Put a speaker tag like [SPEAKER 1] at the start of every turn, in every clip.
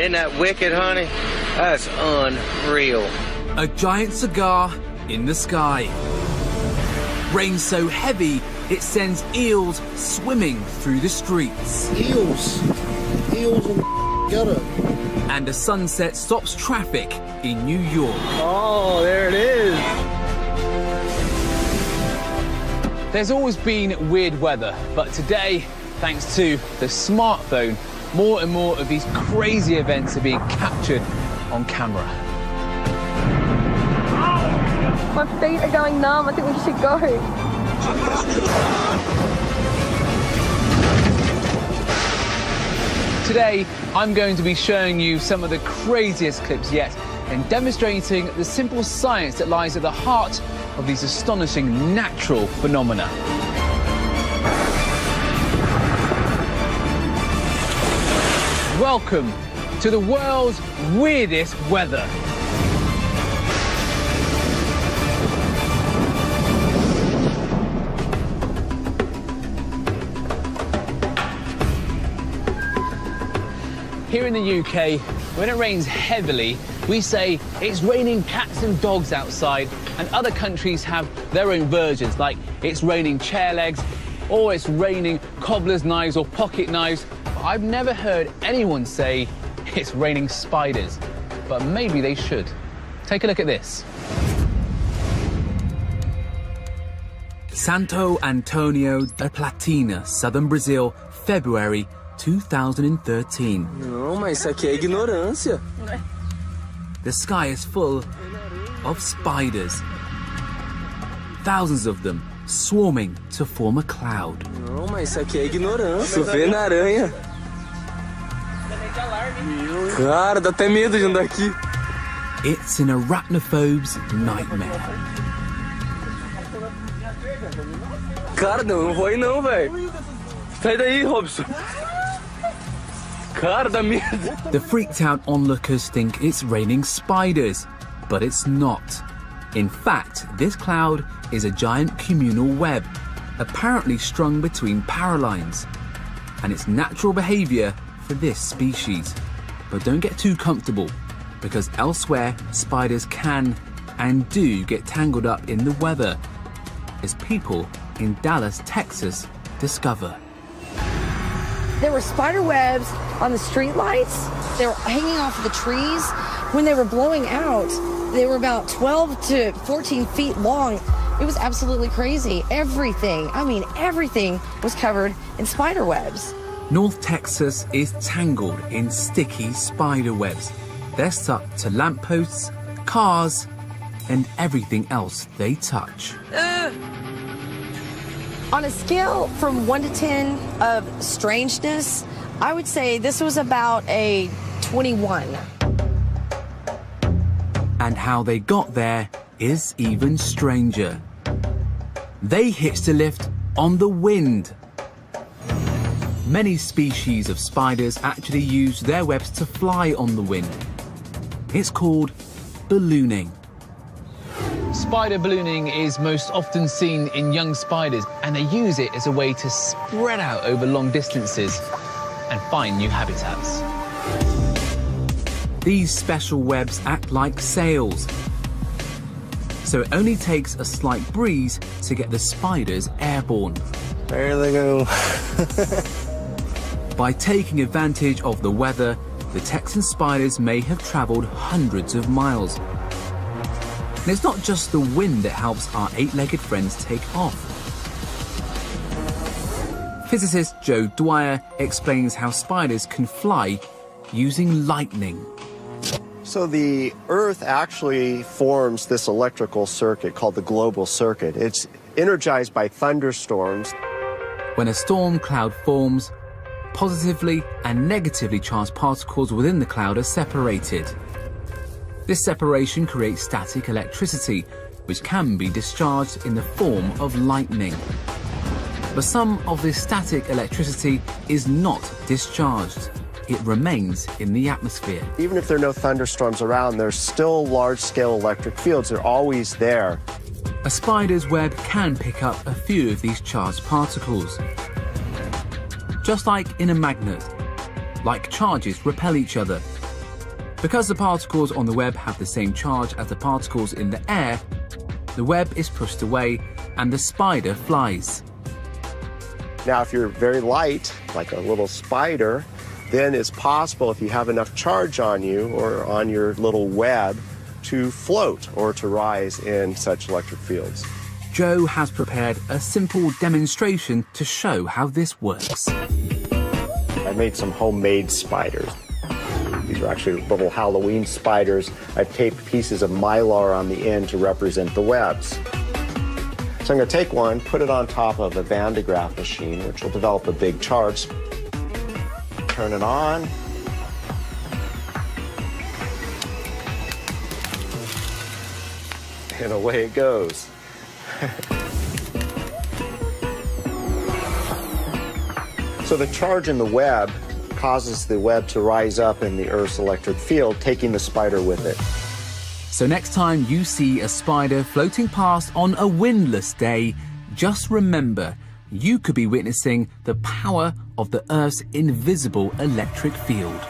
[SPEAKER 1] Isn't that wicked, honey? That's unreal.
[SPEAKER 2] A giant cigar in the sky. Rain so heavy, it sends eels swimming through the streets.
[SPEAKER 3] Eels in the gutter.
[SPEAKER 2] And a sunset stops traffic in New York.
[SPEAKER 4] Oh, there it is.
[SPEAKER 5] There's always been weird weather, but today, thanks to the smartphone, more and more of these crazy events are being captured on camera.
[SPEAKER 6] My feet are going numb. I think we should go.
[SPEAKER 5] Today, I'm going to be showing you some of the craziest clips yet and demonstrating the simple science that lies at the heart of these astonishing natural phenomena. Welcome to the world's weirdest weather. Here in the UK, when it rains heavily, we say it's raining cats and dogs outside, and other countries have their own versions, like it's raining chair legs, or it's raining cobbler's knives or pocket knives. But I've never heard anyone say it's raining spiders, but maybe they should. Take a look at this.
[SPEAKER 2] Santo Antonio da Platina, southern Brazil, February 2013.
[SPEAKER 4] Não, mas isso aqui é ignorância.
[SPEAKER 2] The sky is full of spiders. Thousands of them swarming to form a cloud.
[SPEAKER 4] Não, mas isso aqui é ignorância. Vê na aranha. Cara, dá até medo de andar aqui.
[SPEAKER 2] It's an arachnophobe's nightmare.
[SPEAKER 4] Cara, não vou aí não, velho. Sai daí, Robson. Cara, dá medo.
[SPEAKER 2] The freaked out onlookers think it's raining spiders, but it's not. In fact, this cloud is a giant communal web, apparently strung between power lines, and it's natural behaviour for this species. But don't get too comfortable, because elsewhere spiders can and do get tangled up in the weather, as people in Dallas, Texas discover.
[SPEAKER 6] There were spider webs on the street lights. They were hanging off of the trees. When they were blowing out, they were about 12 to 14 feet long. It was absolutely crazy. Everything, I mean, everything was covered in spider webs.
[SPEAKER 2] North Texas is tangled in sticky spider webs. They're stuck to lampposts, cars, and everything else they touch.
[SPEAKER 6] On a scale from 1 to 10 of strangeness, I would say this was about a 21.
[SPEAKER 2] And how they got there is even stranger. They hitched a lift on the wind. Many species of spiders actually use their webs to fly on the wind. It's called ballooning.
[SPEAKER 5] Spider ballooning is most often seen in young spiders, and they use it as a way to spread out over long distances and find new habitats.
[SPEAKER 2] These special webs act like sails, so it only takes a slight breeze to get the spiders airborne.
[SPEAKER 4] There they go.
[SPEAKER 2] By taking advantage of the weather, the Texan spiders may have travelled hundreds of miles. And it's not just the wind that helps our eight-legged friends take off. Physicist Joe Dwyer explains how spiders can fly using lightning.
[SPEAKER 7] So the Earth actually forms this electrical circuit called the global circuit. It's energized by thunderstorms.
[SPEAKER 2] When a storm cloud forms, positively and negatively charged particles within the cloud are separated. This separation creates static electricity, which can be discharged in the form of lightning. But some of this static electricity is not discharged. It remains in the atmosphere.
[SPEAKER 7] Even if there are no thunderstorms around, there's still large-scale electric fields. They're always there.
[SPEAKER 2] A spider's web can pick up a few of these charged particles. Just like in a magnet, like charges repel each other, Because the particles on the web have the same charge as the particles in the air, the web is pushed away and the spider flies.
[SPEAKER 7] Now, if you're very light, like a little spider, then it's possible, if you have enough charge on you or on your little web, to float or to rise in such electric fields.
[SPEAKER 2] Joe has prepared a simple demonstration to show how this works.
[SPEAKER 7] I made some homemade spiders. These are actually little Halloween spiders. I've taped pieces of mylar on the end to represent the webs. So I'm going to take one, put it on top of a Van de Graaff machine, which will develop a big charge. Turn it on. And away it goes. So the charge in the web causes the web to rise up in the Earth's electric field, taking the spider with it.
[SPEAKER 2] So next time you see a spider floating past on a windless day, just remember, you could be witnessing the power of the Earth's invisible electric field.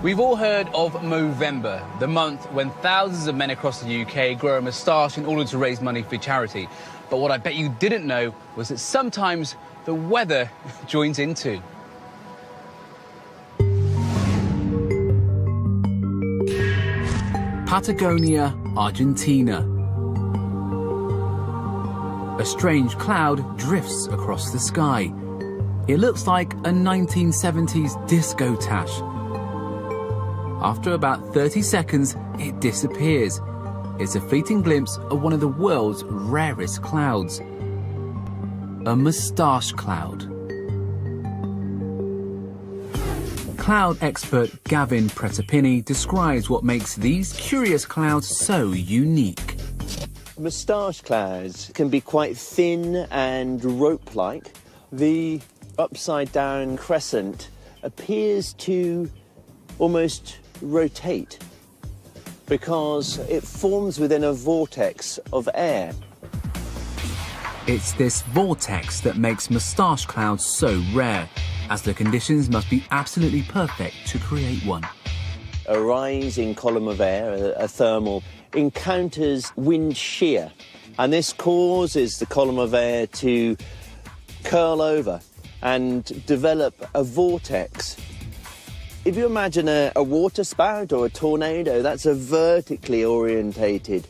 [SPEAKER 5] We've all heard of Movember, the month when thousands of men across the UK grow a moustache in order to raise money for charity. But what I bet you didn't know was that sometimes the weather joins in too.
[SPEAKER 2] Patagonia, Argentina. A strange cloud drifts across the sky. It looks like a 1970s disco tash. After about 30 seconds, it disappears. It's a fleeting glimpse of one of the world's rarest clouds. A moustache cloud. Cloud expert Gavin Pretapini describes what makes these curious clouds so unique.
[SPEAKER 8] Moustache clouds can be quite thin and rope-like. The upside-down crescent appears to almost rotate because it forms within a vortex of air.
[SPEAKER 2] It's this vortex that makes moustache clouds so rare, as the conditions must be absolutely perfect to create one.
[SPEAKER 8] A rising column of air, a thermal, encounters wind shear, and this causes the column of air to curl over and develop a vortex. If you imagine a water spout or a tornado, that's a vertically orientated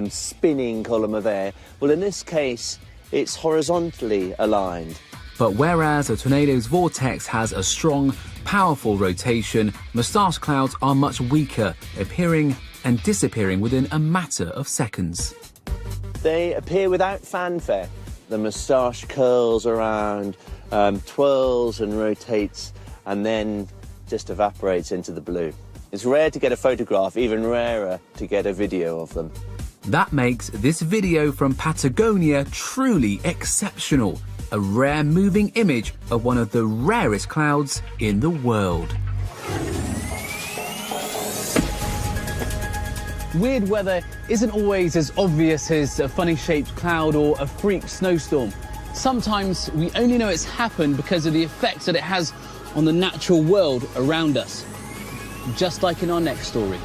[SPEAKER 8] spinning column of air. Well, in this case, it's horizontally aligned.
[SPEAKER 2] But whereas a tornado's vortex has a strong, powerful rotation, moustache clouds are much weaker, appearing and disappearing within a matter of seconds.
[SPEAKER 8] They appear without fanfare. The moustache curls around, twirls and rotates, and then just evaporates into the blue. It's rare to get a photograph, even rarer to get a video of them.
[SPEAKER 2] That makes this video from Patagonia truly exceptional. A rare moving image of one of the rarest clouds in the world.
[SPEAKER 5] Weird weather isn't always as obvious as a funny-shaped cloud or a freak snowstorm. Sometimes we only know it's happened because of the effects that it has on the natural world around us. Just like in our next story.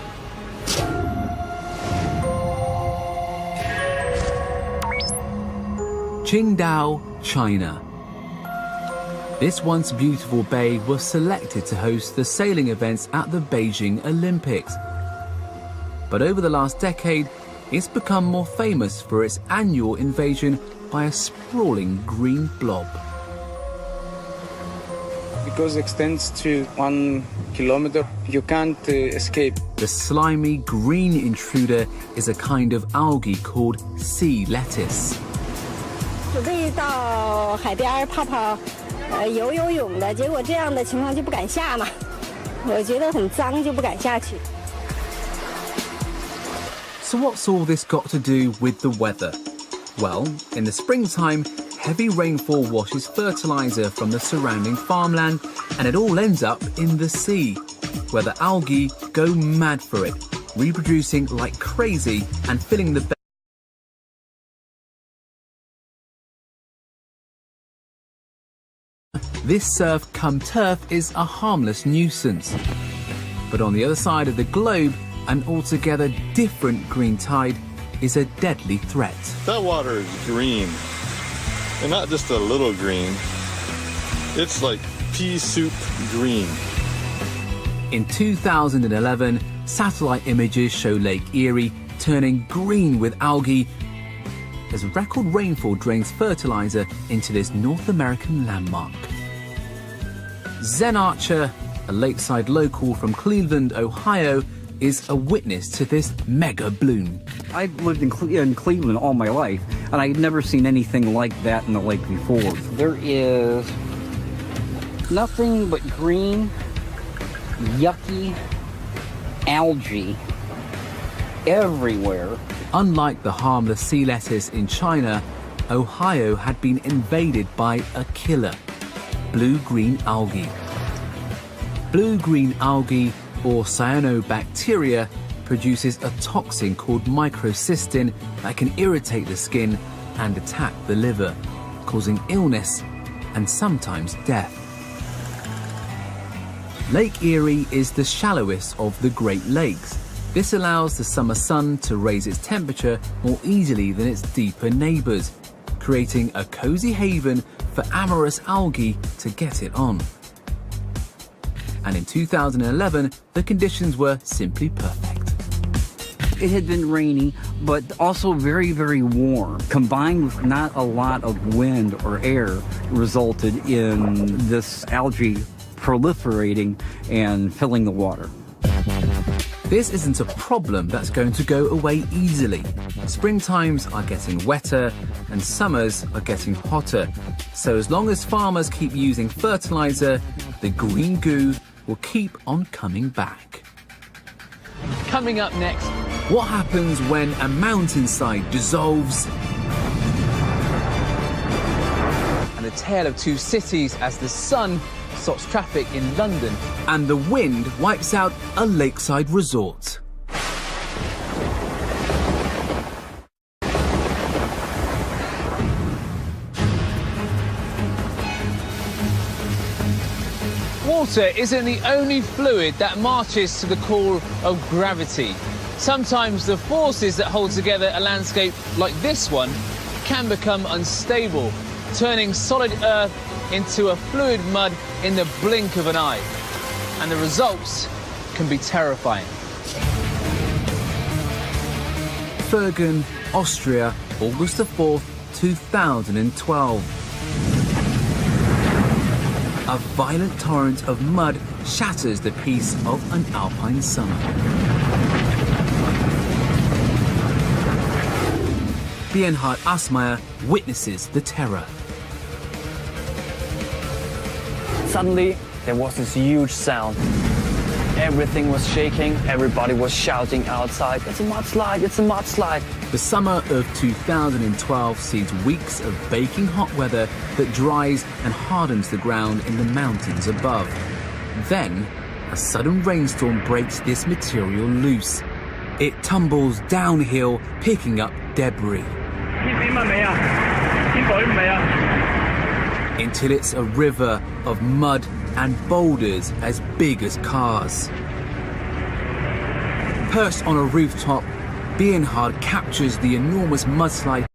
[SPEAKER 2] Qingdao, China. This once beautiful bay was selected to host the sailing events at the Beijing Olympics. But over the last decade, it's become more famous for its annual invasion by a sprawling green blob.
[SPEAKER 9] Because it extends to 1 kilometer, you can't escape.
[SPEAKER 2] The slimy green intruder is a kind of algae called sea lettuce.
[SPEAKER 10] 准备到海边泡泡游泳的，结果这样的情况就不敢下嘛。我觉得很脏，就不敢下去。
[SPEAKER 2] So what's all this got to do with the weather? Well, in the springtime, heavy rainfall washes fertilizer from the surrounding farmland, and it all ends up in the sea, where the algae go mad for it, reproducing like crazy and filling the this surf cum turf is a harmless nuisance. But on the other side of the globe, an altogether different green tide is a deadly threat.
[SPEAKER 11] That water is green, and not just a little green. It's like pea soup green.
[SPEAKER 2] In 2011, satellite images show Lake Erie turning green with algae as record rainfall drains fertilizer into this North American landmark. Zen Archer, a lakeside local from Cleveland, Ohio, is a witness to this mega bloom.
[SPEAKER 12] I've lived in Cleveland all my life, and I'd never seen anything like that in the lake before. There is nothing but green, yucky algae everywhere.
[SPEAKER 2] Unlike the harmless sea lettuce in China, Ohio had been invaded by a killer, blue-green algae. Blue-green algae, or cyanobacteria, produces a toxin called microcystin that can irritate the skin and attack the liver, causing illness and sometimes death. Lake Erie is the shallowest of the Great Lakes. This allows the summer sun to raise its temperature more easily than its deeper neighbours, creating a cosy haven for amorous algae to get it on. And in 2011, the conditions were simply perfect.
[SPEAKER 12] It had been rainy, but also very, very warm. Combined with not a lot of wind or air, resulted in this algae proliferating and filling the water.
[SPEAKER 2] This isn't a problem that's going to go away easily. Springtimes are getting wetter and summers are getting hotter. So as long as farmers keep using fertilizer, the green goo will keep on coming back.
[SPEAKER 5] Coming up next,
[SPEAKER 2] what happens when a mountainside dissolves?
[SPEAKER 5] And a tale of two cities as the sun stops traffic in London.
[SPEAKER 2] And the wind wipes out a lakeside resort.
[SPEAKER 5] Water isn't the only fluid that marches to the call of gravity. Sometimes the forces that hold together a landscape like this one can become unstable, turning solid earth into a fluid mud in the blink of an eye. And the results can be terrifying.
[SPEAKER 2] Fergen, Austria, August the 4th, 2012. A violent torrent of mud shatters the peace of an alpine summer. Bernhard Asmeyer witnesses the terror.
[SPEAKER 13] Suddenly, there was this huge sound. Everything was shaking, everybody was shouting outside, "It's a mudslide, it's a mudslide."
[SPEAKER 2] The summer of 2012 sees weeks of baking hot weather that dries and hardens the ground in the mountains above. Then, a sudden rainstorm breaks this material loose. It tumbles downhill, picking up debris. Until it's a river of mud and boulders as big as cars. Perched on a rooftop, Bernhard captures the enormous mudslide.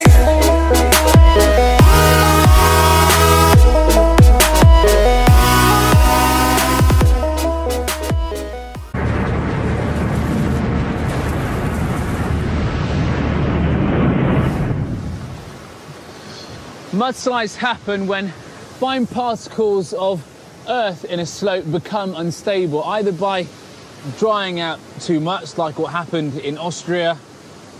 [SPEAKER 5] Mudslides happen when fine particles of earth in a slope become unstable, either by drying out too much, like what happened in Austria,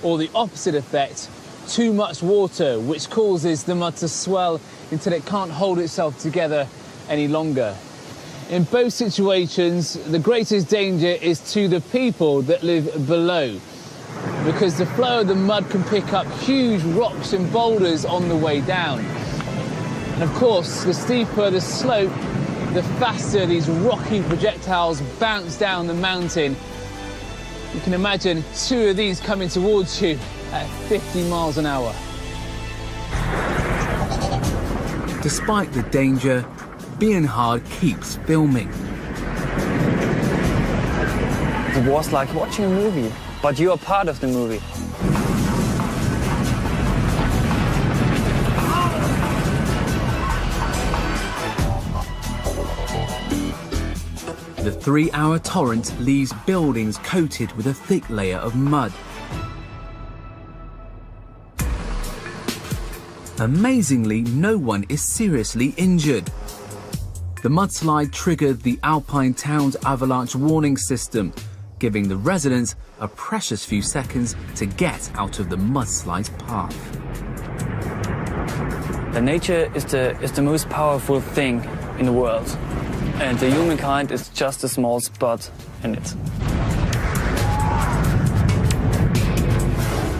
[SPEAKER 5] or the opposite effect, too much water, which causes the mud to swell until it can't hold itself together any longer. In both situations, the greatest danger is to the people that live below, because the flow of the mud can pick up huge rocks and boulders on the way down. And of course, the steeper the slope, the faster these rocky projectiles bounce down the mountain. You can imagine two of these coming towards you at 50 miles an hour.
[SPEAKER 2] Despite the danger, Bernhard keeps filming.
[SPEAKER 13] It was like watching a movie, but you are part of the movie.
[SPEAKER 2] The 3-hour torrent leaves buildings coated with a thick layer of mud. Amazingly, no one is seriously injured. The mudslide triggered the Alpine town's avalanche warning system, giving the residents a precious few seconds to get out of the mudslide's path.
[SPEAKER 13] The nature is the most powerful thing in the world, and the humankind is just a small spot in it.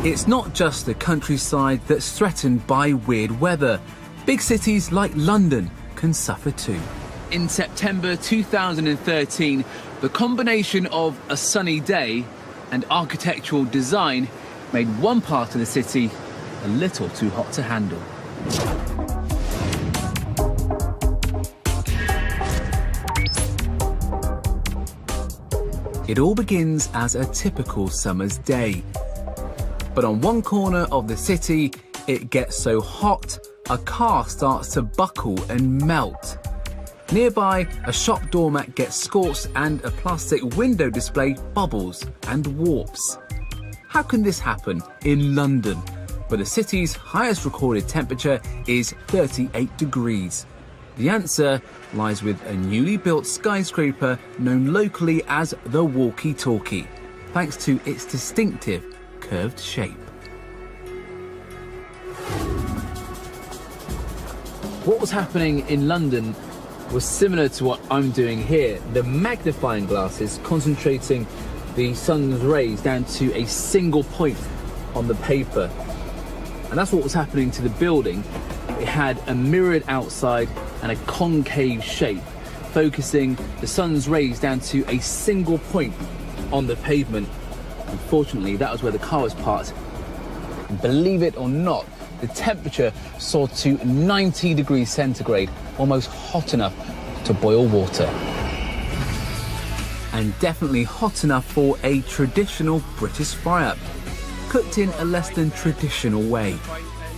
[SPEAKER 2] It's not just the countryside that's threatened by weird weather. Big cities like London can suffer too.
[SPEAKER 5] In September 2013, the combination of a sunny day and architectural design made one part of the city a little too hot to handle.
[SPEAKER 2] It all begins as a typical summer's day. But on one corner of the city, it gets so hot, a car starts to buckle and melt. Nearby, a shop doormat gets scorched and a plastic window display bubbles and warps. How can this happen in London, where the city's highest recorded temperature is 38 degrees? The answer lies with a newly built skyscraper known locally as the Walkie-Talkie, thanks to its distinctive curved shape.
[SPEAKER 5] What was happening in London was similar to what I'm doing here. The magnifying glasses concentrating the sun's rays down to a single point on the paper. And that's what was happening to the building. It had a mirrored outside and a concave shape, focusing the sun's rays down to a single point on the pavement. Unfortunately, that was where the car was parked. And believe it or not, the temperature soared to 90 degrees centigrade, almost hot enough to boil water.
[SPEAKER 2] And definitely hot enough for a traditional British fry-up, cooked in a less than traditional way.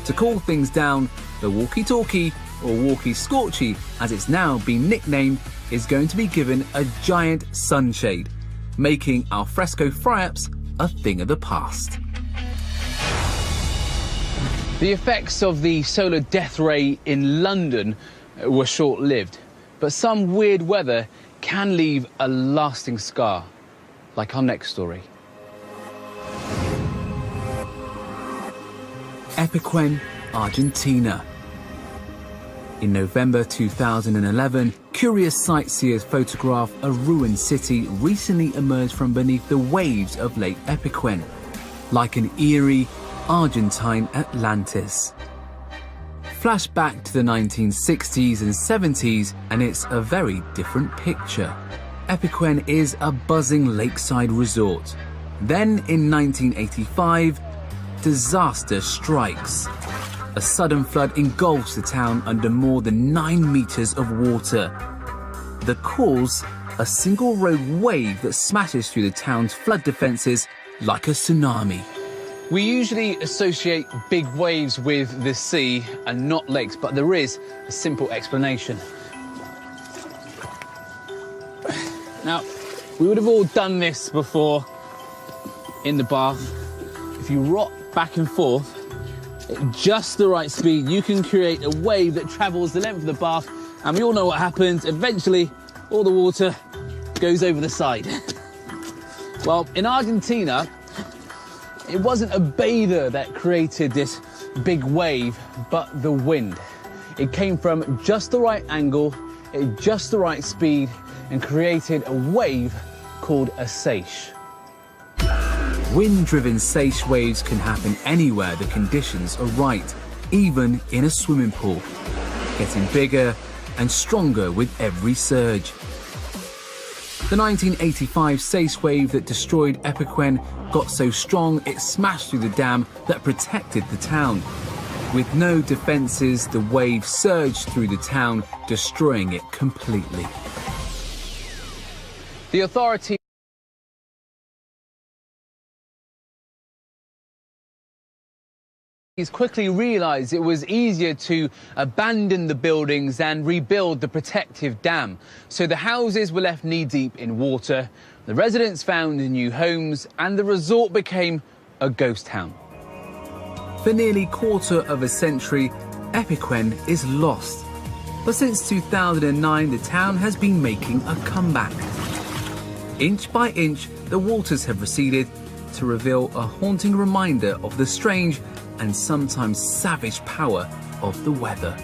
[SPEAKER 2] To cool things down, the Walkie-Talkie, or Walkie-Scorchy as it's now been nicknamed, is going to be given a giant sunshade, making al fresco fry-ups a thing of the past.
[SPEAKER 5] The effects of the solar death ray in London were short-lived, but some weird weather can leave a lasting scar, like our next story.
[SPEAKER 2] Epiquen, Argentina. In November 2011, curious sightseers photographed a ruined city recently emerged from beneath the waves of Lake Epiquen, like an eerie, Argentine Atlantis. Flash back to the 1960s and 70s and it's a very different picture. Epiquen is a buzzing lakeside resort. Then in 1985, disaster strikes. A sudden flood engulfs the town under more than 9 meters of water. The cause? A single rogue wave that smashes through the town's flood defences like a tsunami.
[SPEAKER 5] We usually associate big waves with the sea and not lakes, but there is a simple explanation. Now, we would have all done this before in the bath. If you rock back and forth at just the right speed, you can create a wave that travels the length of the bath, and we all know what happens. Eventually, all the water goes over the side. Well, in Argentina, it wasn't a bather that created this big wave, but the wind. It came from just the right angle, at just the right speed, and created a wave called a seiche.
[SPEAKER 2] Wind-driven seiche waves can happen anywhere the conditions are right, even in a swimming pool, getting bigger and stronger with every surge. The 1985 seiche wave that destroyed Epiquen got so strong it smashed through the dam that protected the town. With no defences, the wave surged through the town, destroying it completely.
[SPEAKER 5] The authorities quickly realised it was easier to abandon the buildings and rebuild the protective dam. So the houses were left knee-deep in water, the residents found new homes, and the resort became a ghost town.
[SPEAKER 2] For nearly a quarter of a century, Epiquen is lost. But since 2009, the town has been making a comeback. Inch by inch, the waters have receded to reveal a haunting reminder of the strange and sometimes savage power of the weather.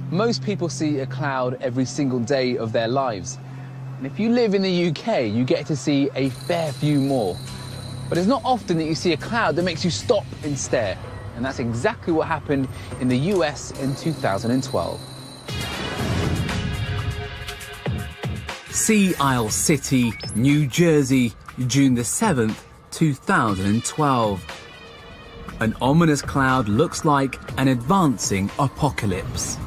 [SPEAKER 5] Most people see a cloud every single day of their lives. And if you live in the UK, you get to see a fair few more. But it's not often that you see a cloud that makes you stop and stare. And that's exactly what happened in the US in 2012.
[SPEAKER 2] Sea Isle City, New Jersey, June the 7th, 2012. An ominous cloud looks like an advancing apocalypse.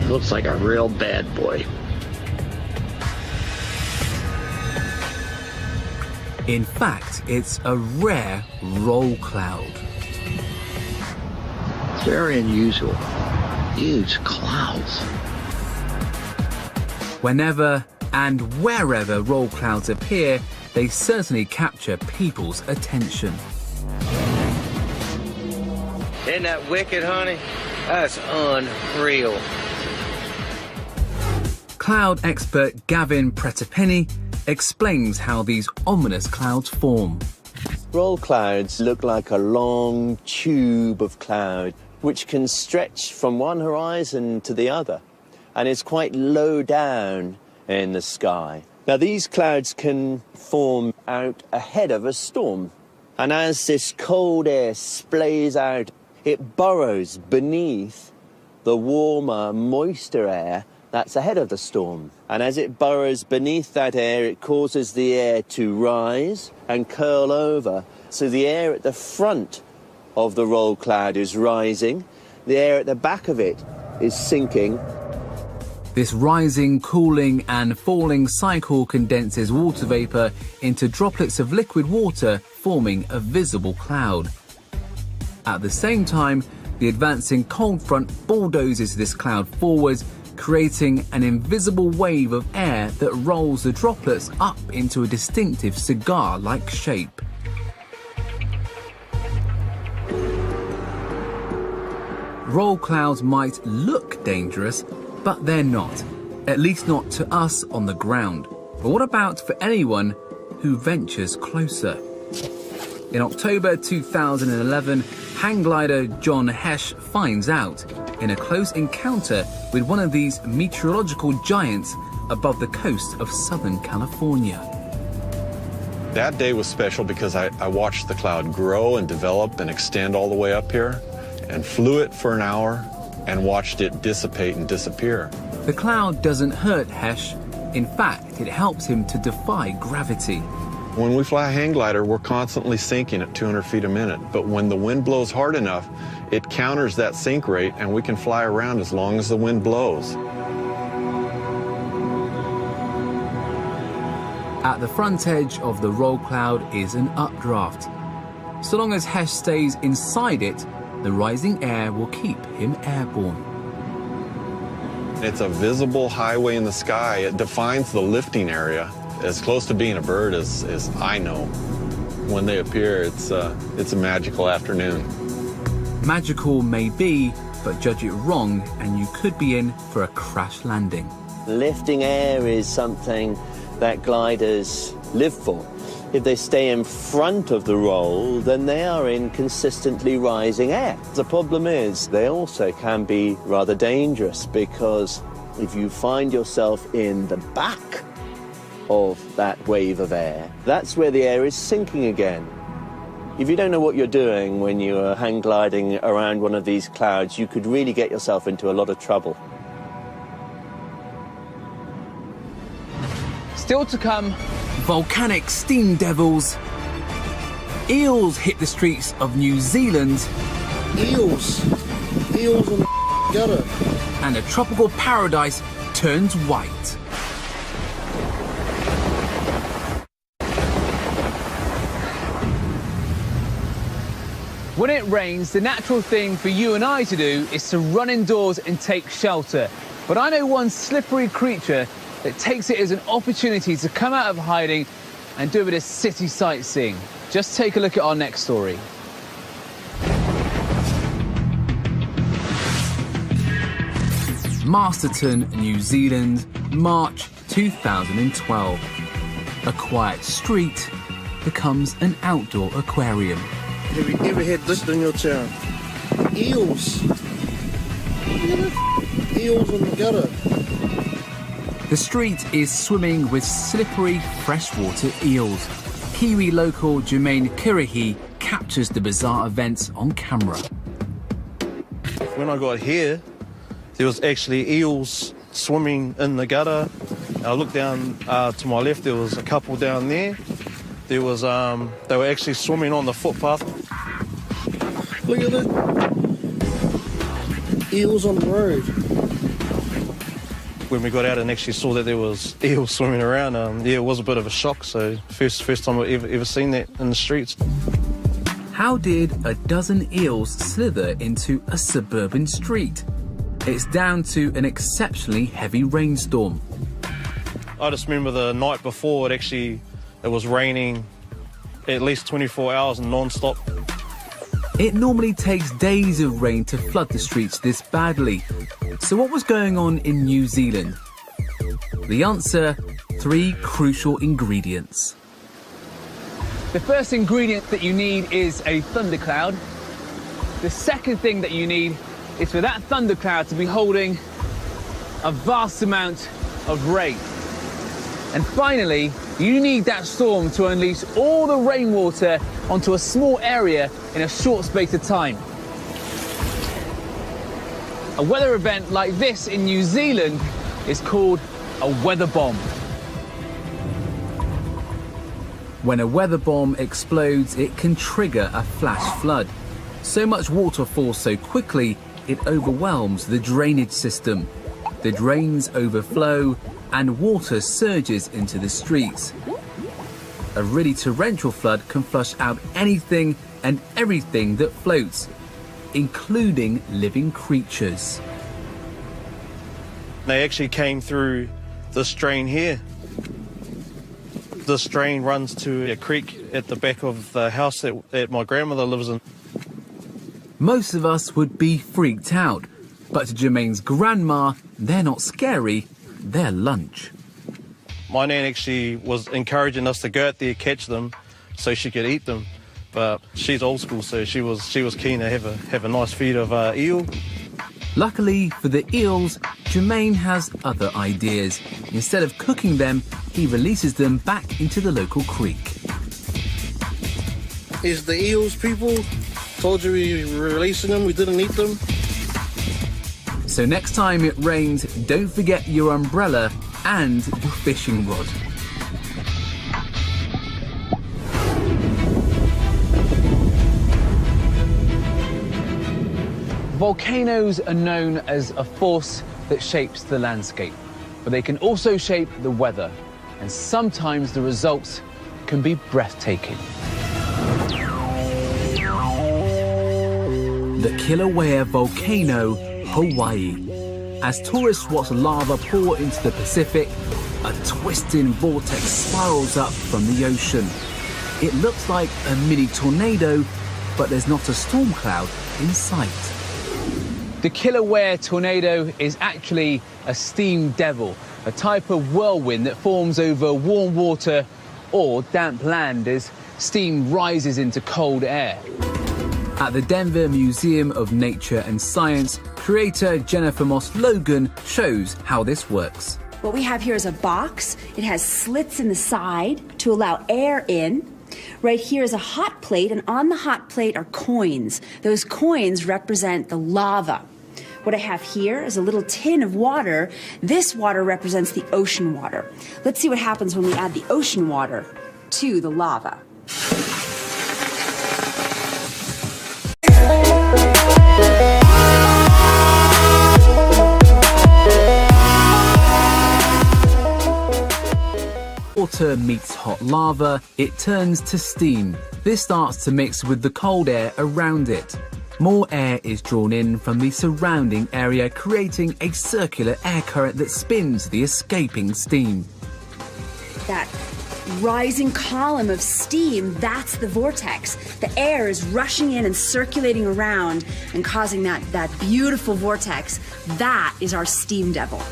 [SPEAKER 14] Looks like a real bad boy.
[SPEAKER 2] In fact, it's a rare roll cloud.
[SPEAKER 14] It's very unusual. Huge clouds.
[SPEAKER 2] Whenever and wherever roll clouds appear, they certainly capture people's attention.
[SPEAKER 1] Isn't that wicked, honey? That's unreal.
[SPEAKER 2] Cloud expert Gavin Pretepenny explains how these ominous clouds form.
[SPEAKER 8] Roll clouds look like a long tube of cloud which can stretch from one horizon to the other, and is quite low down in the sky. Now, these clouds can form out ahead of a storm, and as this cold air splays out, it burrows beneath the warmer, moister air that's ahead of the storm. And as it burrows beneath that air, it causes the air to rise and curl over. So the air at the front of the roll cloud is rising, the air at the back of it is sinking.
[SPEAKER 2] This rising, cooling and falling cycle condenses water vapour into droplets of liquid water, forming a visible cloud. At the same time, the advancing cold front bulldozes this cloud forwards, creating an invisible wave of air that rolls the droplets up into a distinctive cigar-like shape. Roll clouds might look dangerous, but they're not, at least not to us on the ground. But what about for anyone who ventures closer? In October 2011, hang glider John Hesh finds out in a close encounter with one of these meteorological giants above the coast of Southern California.
[SPEAKER 11] That day was special because I watched the cloud grow and develop and extend all the way up here, and flew it for an hour and watched it dissipate and disappear.
[SPEAKER 2] The cloud doesn't hurt Hesh. In fact, it helps him to defy gravity.
[SPEAKER 11] When we fly a hang glider, we're constantly sinking at 200 feet a minute, but when the wind blows hard enough, it counters that sink rate and we can fly around as long as the wind blows.
[SPEAKER 2] At the front edge of the roll cloud is an updraft. So long as Hesh stays inside it, the rising air will keep him airborne.
[SPEAKER 11] It's a visible highway in the sky. It defines the lifting area. As close to being a bird as I know. When they appear, it's a magical afternoon.
[SPEAKER 2] Magical may be, but judge it wrong and you could be in for a crash landing.
[SPEAKER 8] Lifting air is something that gliders live for. If they stay in front of the roll, then they are in consistently rising air. The problem is they also can be rather dangerous, because if you find yourself in the back of that wave of air, that's where the air is sinking again. If you don't know what you're doing when you're hang gliding around one of these clouds, you could really get yourself into a lot of trouble.
[SPEAKER 5] Still to come,
[SPEAKER 2] volcanic steam devils. Eels hit the streets of New Zealand.
[SPEAKER 3] Eels in the gutter.
[SPEAKER 2] And a tropical paradise turns white.
[SPEAKER 5] When it rains, the natural thing for you and I to do is to run indoors and take shelter. But I know one slippery creature that takes it as an opportunity to come out of hiding and do a bit of city sightseeing. Just take a look at our next story.
[SPEAKER 2] Masterton, New Zealand, March 2012. A quiet street becomes an outdoor aquarium.
[SPEAKER 3] Have you ever had this in your town? Eels. Eels in the gutter.
[SPEAKER 2] The street is swimming with slippery freshwater eels. Kiwi local Jermaine Kirihi captures the bizarre events on camera.
[SPEAKER 15] When I got here, there was actually eels swimming in the gutter. I looked down to my left, there was a couple down there. There was, they were actually swimming on the footpath.
[SPEAKER 3] Look at it. Eels on the road.
[SPEAKER 15] When we got out and actually saw that there was eels swimming around, yeah, it was a bit of a shock. So first time I've ever seen that in the streets.
[SPEAKER 2] How did a dozen eels slither into a suburban street? It's down to an exceptionally heavy rainstorm.
[SPEAKER 15] I just remember the night before it was raining at least 24 hours non-stop.
[SPEAKER 2] It normally takes days of rain to flood the streets this badly. So what was going on in New Zealand? The answer, 3 crucial ingredients.
[SPEAKER 5] The first ingredient that you need is a thundercloud. The second thing that you need is for that thundercloud to be holding a vast amount of rain. And finally, you need that storm to unleash all the rainwater onto a small area in a short space of time. A weather event like this in New Zealand is called a weather bomb.
[SPEAKER 2] When a weather bomb explodes, it can trigger a flash flood. So much water falls so quickly, it overwhelms the drainage system. The drains overflow and water surges into the streets. A really torrential flood can flush out anything and everything that floats, including living creatures.
[SPEAKER 15] They actually came through this drain here. This drain runs to a creek at the back of the house that my grandmother lives in.
[SPEAKER 2] Most of us would be freaked out, but to Jermaine's grandma, they're not scary, they're lunch.
[SPEAKER 15] My nan actually was encouraging us to go out there, catch them, so she could eat them. But she's old school, so she was keen to have a nice feed of eel.
[SPEAKER 2] Luckily for the eels, Jermaine has other ideas. Instead of cooking them, he releases them back into the local creek.
[SPEAKER 3] Is the eels, people? Told you we were releasing them, we didn't eat them.
[SPEAKER 2] So next time it rains, don't forget your umbrella and your fishing rod.
[SPEAKER 5] Volcanoes are known as a force that shapes the landscape, but they can also shape the weather, and sometimes the results can be breathtaking.
[SPEAKER 2] The Kilauea volcano, Hawaii. As tourists watch lava pour into the Pacific, a twisting vortex spirals up from the ocean. It looks like a mini tornado, but there's not a storm cloud in sight.
[SPEAKER 5] The Kilauea tornado is actually a steam devil, a type of whirlwind that forms over warm water or damp land as steam rises into cold air.
[SPEAKER 2] At the Denver Museum of Nature and Science, creator Jennifer Moss Logan shows how this works.
[SPEAKER 16] What we have here is a box. It has slits in the side to allow air in. Right here is a hot plate, and on the hot plate are coins. Those coins represent the lava. What I have here is a little tin of water. This water represents the ocean water. Let's see what happens when we add the ocean water to the lava.
[SPEAKER 2] Water meets hot lava, it turns to steam. This starts to mix with the cold air around it. More air is drawn in from the surrounding area, creating a circular air current that spins the escaping steam.
[SPEAKER 16] That rising column of steam, that's the vortex. The air is rushing in and circulating around and causing that beautiful vortex. That is our steam devil.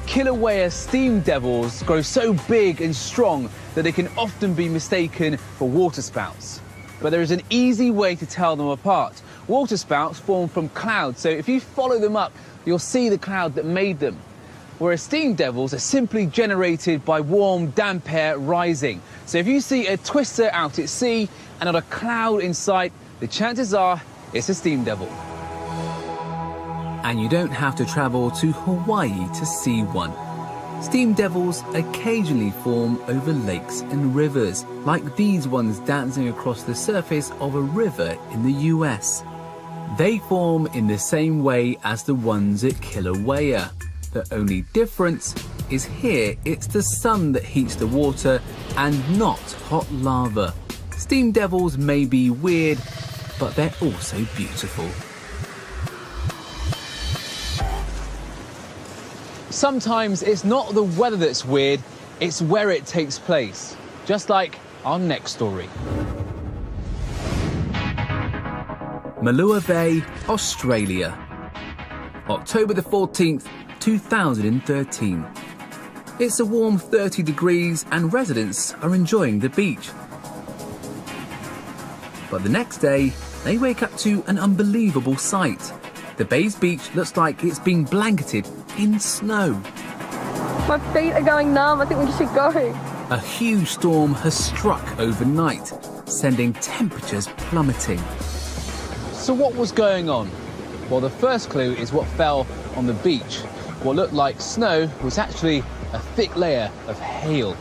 [SPEAKER 5] Kilauea steam devils grow so big and strong that they can often be mistaken for waterspouts. But there is an easy way to tell them apart. Waterspouts form from clouds, so if you follow them up, you'll see the cloud that made them. Whereas steam devils are simply generated by warm, damp air rising. So if you see a twister out at sea and not a cloud in sight, the chances are it's a steam devil.
[SPEAKER 2] And you don't have to travel to Hawaii to see one. Steam devils occasionally form over lakes and rivers, like these ones dancing across the surface of a river in the US. They form in the same way as the ones at Kilauea. The only difference is here it's the sun that heats the water and not hot lava. Steam devils may be weird, but they're also beautiful.
[SPEAKER 5] Sometimes it's not the weather that's weird, it's where it takes place. Just like our next story.
[SPEAKER 2] Malua Bay, Australia. October the 14th, 2013. It's a warm 30 degrees and residents are enjoying the beach. But the next day, they wake up to an unbelievable sight. The bay's beach looks like it's been blanketed in snow.
[SPEAKER 17] My feet are going numb, I think we should go.
[SPEAKER 2] A huge storm has struck overnight, sending temperatures plummeting.
[SPEAKER 5] So what was going on? Well, the first clue is what fell on the beach. What looked like snow was actually a thick layer of hail.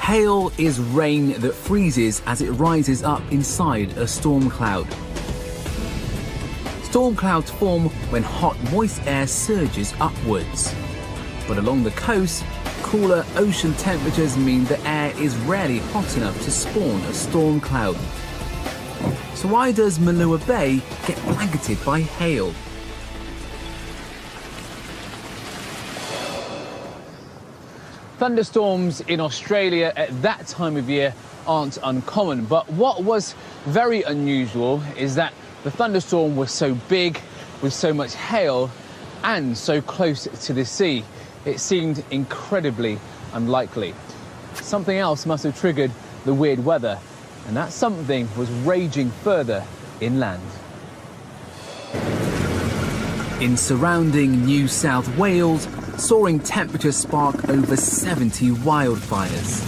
[SPEAKER 2] Hail is rain that freezes as it rises up inside a storm cloud. Storm clouds form when hot, moist air surges upwards. But along the coast, cooler ocean temperatures mean the air is rarely hot enough to spawn a storm cloud. So why does Malua Bay get blanketed by hail?
[SPEAKER 5] Thunderstorms in Australia at that time of year aren't uncommon, but what was very unusual is that the thunderstorm was so big, with so much hail, and so close to the sea. It seemed incredibly unlikely. Something else must have triggered the weird weather, and that something was raging further inland.
[SPEAKER 2] In surrounding New South Wales, soaring temperatures spark over 70 wildfires.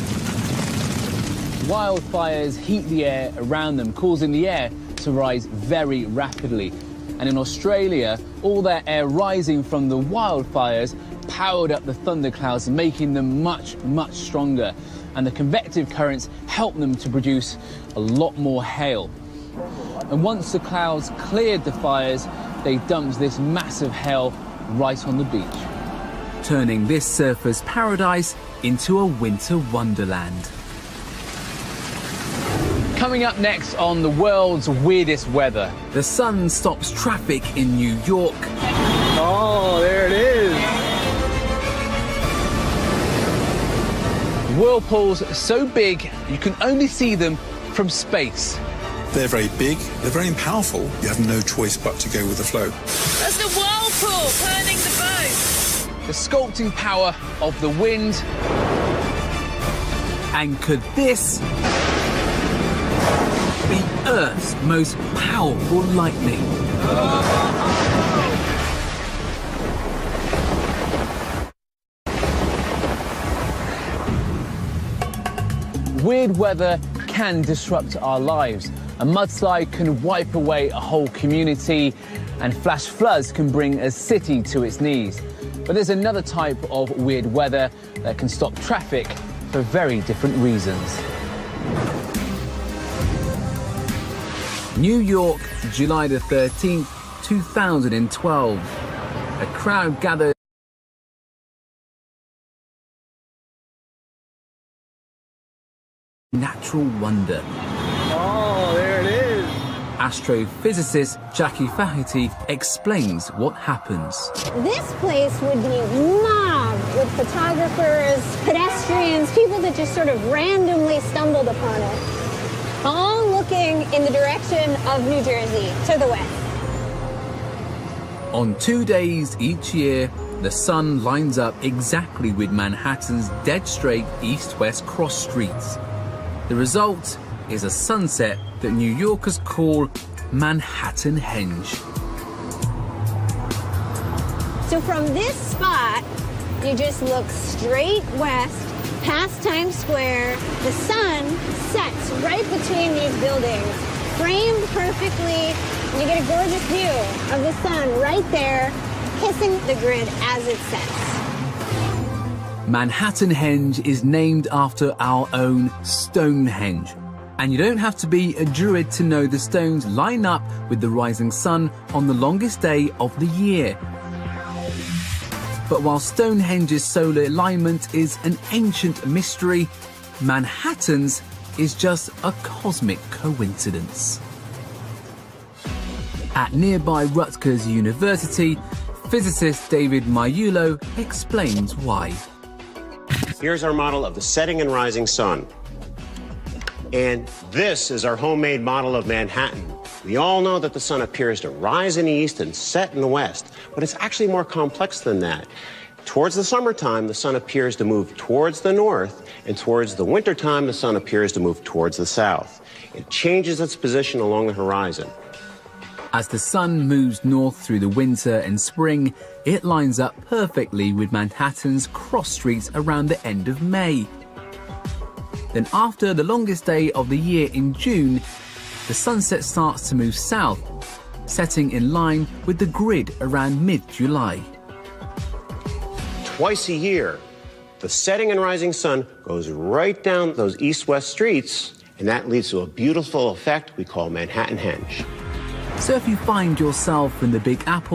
[SPEAKER 5] Wildfires heat the air around them, causing the air to rise very rapidly. And in Australia, all that air rising from the wildfires powered up the thunderclouds, making them much, much stronger. And the convective currents helped them to produce a lot more hail. And once the clouds cleared the fires, they dumped this massive hail right on the beach,
[SPEAKER 2] turning this surfer's paradise into a winter wonderland.
[SPEAKER 5] Coming up next on the world's weirdest weather.
[SPEAKER 2] The sun stops traffic in New York.
[SPEAKER 5] Oh, there it is. Whirlpools so big you can only see them from space.
[SPEAKER 18] They're very big, they're very powerful. You have no choice but to go with the flow.
[SPEAKER 19] That's the whirlpool turning the boat.
[SPEAKER 5] The sculpting power of the wind.
[SPEAKER 2] And could this be Earth's most powerful lightning?
[SPEAKER 5] weird weather can disrupt our lives. A mudslide can wipe away a whole community, and flash floods can bring a city to its knees. But there's another type of weird weather that can stop traffic for very different reasons.
[SPEAKER 2] New York, July the 13th, 2012. A crowd gathered. Natural wonder.
[SPEAKER 4] Oh, there it is.
[SPEAKER 2] Astrophysicist Jackie Fahety explains what happens.
[SPEAKER 10] This place would be mobbed with photographers, pedestrians, people that just sort of randomly stumbled upon it, all looking in the direction of New Jersey, to the west.
[SPEAKER 2] On 2 days each year, the sun lines up exactly with Manhattan's dead straight east-west cross streets. The result is a sunset that New Yorkers call Manhattanhenge.
[SPEAKER 10] So from this spot, you just look straight west, past Times Square. The sun sets right between these buildings, framed perfectly. You get a gorgeous view of the sun right there, kissing the grid as it sets.
[SPEAKER 2] Manhattanhenge is named after our own Stonehenge. And you don't have to be a druid to know the stones line up with the rising sun on the longest day of the year. But while Stonehenge's solar alignment is an ancient mystery, Manhattan's is just a cosmic coincidence. At nearby Rutgers University, physicist David Maiulo explains why.
[SPEAKER 20] Here's our model of the setting and rising sun. And this is our homemade model of Manhattan. We all know that the sun appears to rise in the east and set in the west, but it's actually more complex than that. Towards the summertime, the sun appears to move towards the north, and towards the wintertime, the sun appears to move towards the south. It changes its position along the horizon.
[SPEAKER 2] As the sun moves north through the winter and spring, it lines up perfectly with Manhattan's cross streets around the end of May. Then after the longest day of the year in June, the sunset starts to move south, setting in line with the grid around mid-July.
[SPEAKER 20] Twice a year, the setting and rising sun goes right down those east-west streets, and that leads to a beautiful effect we call Manhattanhenge.
[SPEAKER 2] So if you find yourself in the Big Apple,